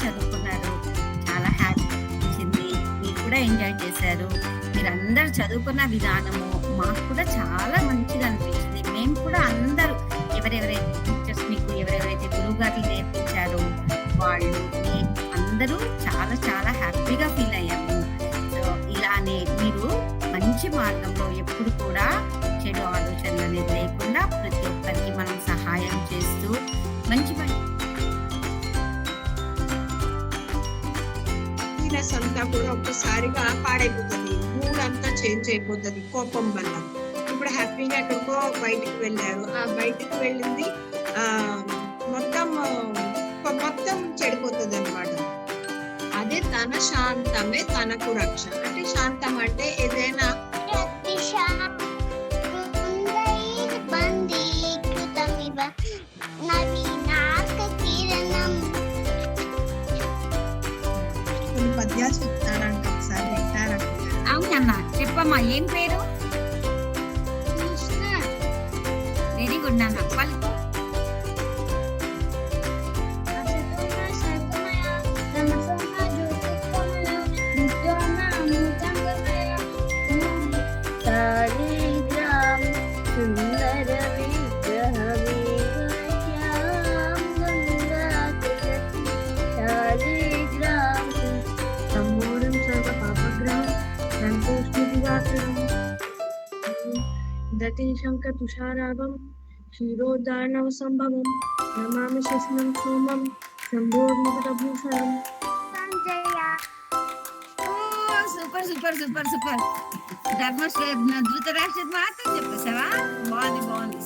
చదువుకున్నారు, చాలా హ్యాపీ అనిపించింది. మీరు కూడా ఎంజాయ్ చేశారు. మీరందరూ చదువుకున్న విధానము మాకు కూడా చాలా మంచిగా అనిపించింది. మేము కూడా అందరూ ఎవరెవరైతే టీచర్స్ మీకు ఎవరెవరైతే గురువుగారు నేర్పించారో వాళ్ళు అందరూ చాలా చాలా హ్యాపీగా ఫీల్ అయ్యాము. సో ఇలానే మీరు మంచి మార్గంలో ఎప్పుడు కూడా చెడు ఆలోచనలు అనేది లేకుండా ప్రతి ఒక్కరికి మనం సహాయం చేస్తూ మంచి మంచి అంతా కూడా ఒక్కసారిగా పాడైపోతుంది, మూడ్ అంతా చేంజ్ అయిపోతుంది కోపం వల్ల. ఇప్పుడు హ్యాపీగా ఎక్కడికో బయటికి వెళ్ళారు, ఆ బయటికి వెళ్ళింది మొత్తం మొత్తం చెడిపోతుంది అనమాట. అదే తన శాంతమే తనకు రక్ష. అంటే శాంతం అంటే ఏదైనా పద్యాలు చెప్తారంట, ఒకసారి వింటారంట. అవునమ్మా, చెప్పమ్మా. ఏం పేరు? వెరీ గుడ్ నాన్న. పలుకు. దతిశంక తుషారాగం క్షీరోదార్ణవ సంభవం నమామి శశినం సోమం శంభోర్ముకుటభూషణం. Super super super super. ధృతరాష్ట్ర మాత్రం చెప్పేసావా? బాగుంది బాగుంది.